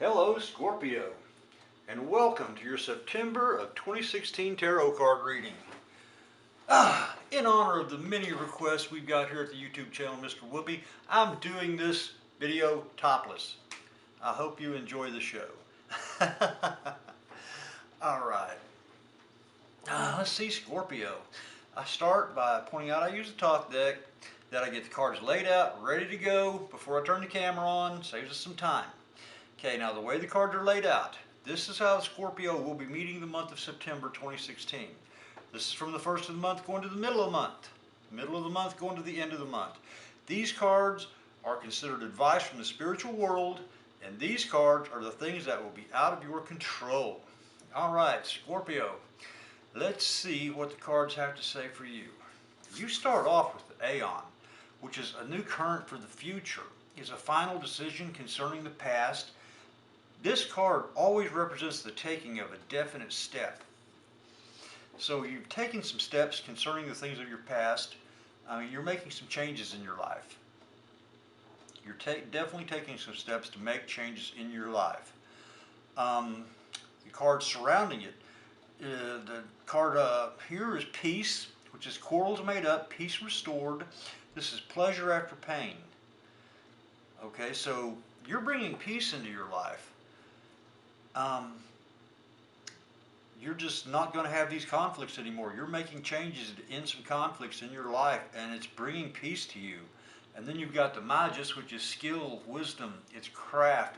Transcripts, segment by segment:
Hello Scorpio, and welcome to your September of 2016 tarot card reading. In honor of the many requests we've got here at the YouTube channel mrwupy, I'm doing this video topless. I hope you enjoy the show. Alright, let's see Scorpio. I start by pointing out I use a talk deck, that I get the cards laid out, ready to go before I turn the camera on, saves us some time. Okay, now the way the cards are laid out, this is how Scorpio will be meeting the month of September 2016. This is from the first of the month going to the middle of the month. Middle of the month going to the end of the month. These cards are considered advice from the spiritual world, and these cards are the things that will be out of your control. Alright, Scorpio, let's see what the cards have to say for you. You start off with the Aeon, which is a new current for the future. Is a final decision concerning the past. This card always represents the taking of a definite step. So you've taken some steps concerning the things of your past. You're making some changes in your life. You're definitely taking some steps to make changes in your life. The card surrounding it, the card here is peace, which is quarrels made up, peace restored. This is pleasure after pain. Okay, so you're bringing peace into your life. You're just not going to have these conflicts anymore. You're making changes to end some conflicts in your life, and it's bringing peace to you. And then you've got the Magus, which is skill, wisdom, it's craft.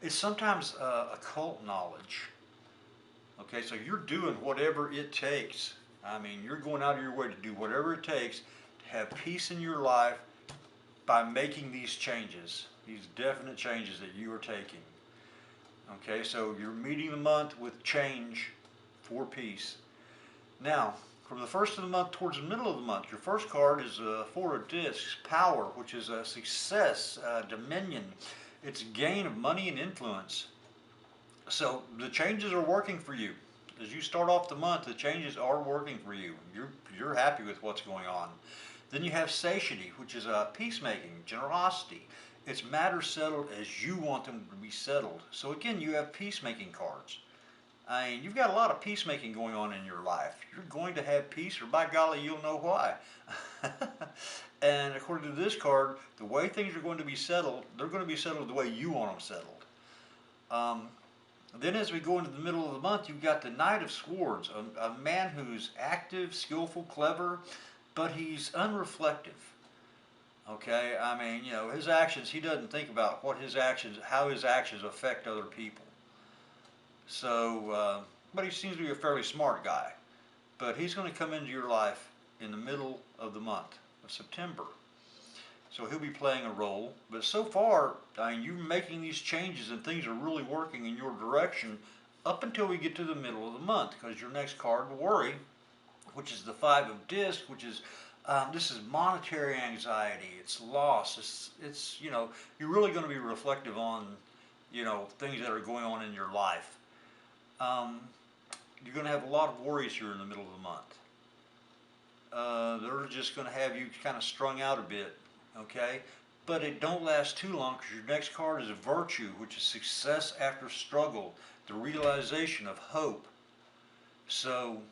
It's sometimes occult knowledge. Okay, so you're doing whatever it takes. You're going out of your way to do whatever it takes to have peace in your life by making these changes, these definite changes that you are taking. Okay, so you're meeting the month with change for peace. Now, from the first of the month towards the middle of the month, your first card is Four of Discs, Power, which is a success, dominion. It's gain of money and influence. So the changes are working for you. As you start off the month, the changes are working for you. You're happy with what's going on. Then you have Satiety, which is peacemaking, generosity. It's matters settled as you want them to be settled. So again, you have peacemaking cards. You've got a lot of peacemaking going on in your life. You're going to have peace, or by golly, you'll know why. And according to this card, the way things are going to be settled, they're going to be settled the way you want them settled. Then as we go into the middle of the month, you've got the Knight of Swords, a man who's active, skillful, clever, but he's unreflective. Okay, his actions, he doesn't think about how his actions affect other people. So, but he seems to be a fairly smart guy. But he's going to come into your life in the middle of the month of September. So he'll be playing a role. But so far, you're making these changes and things are really working in your direction up until we get to the middle of the month. Because your next card, Worry, which is the Five of Discs, which is this is monetary anxiety. It's loss. It's you're really going to be reflective on things that are going on in your life. You're going to have a lot of worries here in the middle of the month. They're just going to have you kind of strung out a bit, okay? But it don't last too long, because your next card is Virtue, which is success after struggle, the realization of hope. So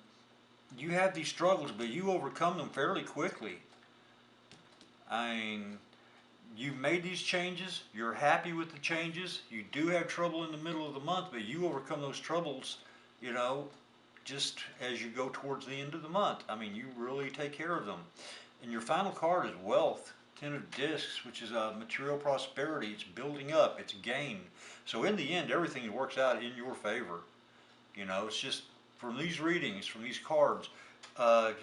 you have these struggles, but you overcome them fairly quickly. You've made these changes, you're happy with the changes, you do have trouble in the middle of the month, but you overcome those troubles, just as you go towards the end of the month. You really take care of them. And your final card is Wealth, Ten of Discs, which is material prosperity. It's building up, it's gain. So in the end, everything works out in your favor. It's just, from these readings, from these cards,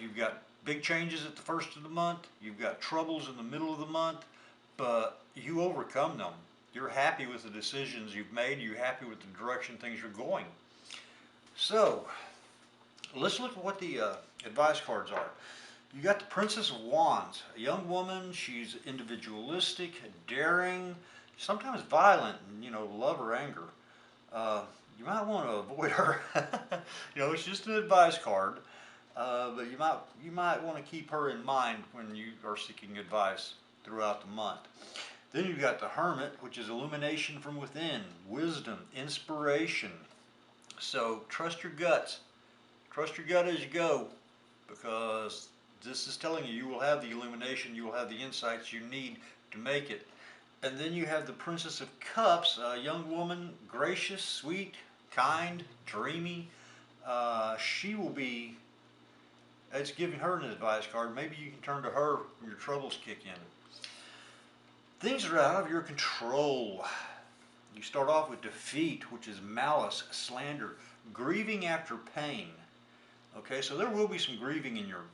you've got big changes at the first of the month, you've got troubles in the middle of the month, but you overcome them. You're happy with the decisions you've made, you're happy with the direction things are going. So, let's look at what the advice cards are. You got the Princess of Wands, a young woman. She's individualistic, daring, sometimes violent, in love or anger. You might want to avoid her. It's just an advice card, but you might want to keep her in mind when you are seeking advice throughout the month. Then you've got the Hermit, which is illumination from within, wisdom, inspiration. So trust your guts. Trust your gut as you go, because this is telling you you will have the illumination, you will have the insights you need to make it. And then you have the Princess of Cups, a young woman, gracious, sweet, kind, dreamy. She will be, it's giving her an advice card. Maybe you can turn to her when your troubles kick in. Things are out of your control. You start off with defeat, which is malice, slander, grieving after pain. Okay, so there will be some grieving in your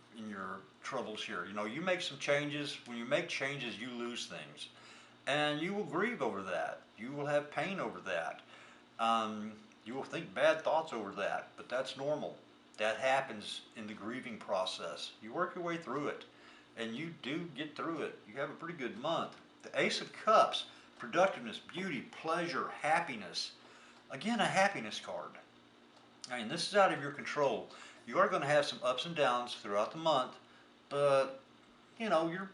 troubles here. You know, you make some changes. When you make changes, you lose things, and you will grieve over that. You will have pain over that. You will think bad thoughts over that, but that's normal. That happens in the grieving process. You work your way through it, and you do get through it. You have a pretty good month. The Ace of Cups, productiveness, beauty, pleasure, happiness. Again, a happiness card. I mean, this is out of your control. You are going to have some ups and downs throughout the month, but you know, you're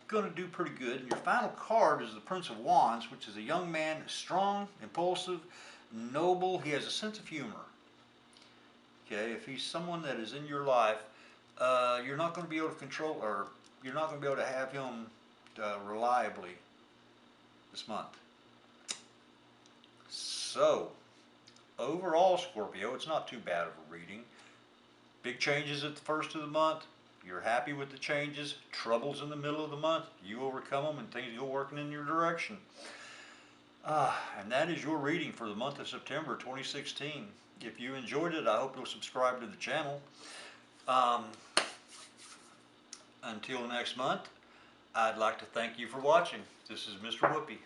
going to do pretty good. And your final card is the Prince of Wands, which is a young man, strong, impulsive, noble. He has a sense of humor. Okay, if he's someone that is in your life, you're not going to be able to control, or you're not going to be able to have him reliably this month. So, overall, Scorpio, it's not too bad of a reading. Big changes at the first of the month. You're happy with the changes. Troubles in the middle of the month. You overcome them and things go working in your direction. And that is your reading for the month of September 2016. If you enjoyed it, I hope you'll subscribe to the channel. Until next month, I'd like to thank you for watching. This is Mr. Whoopi.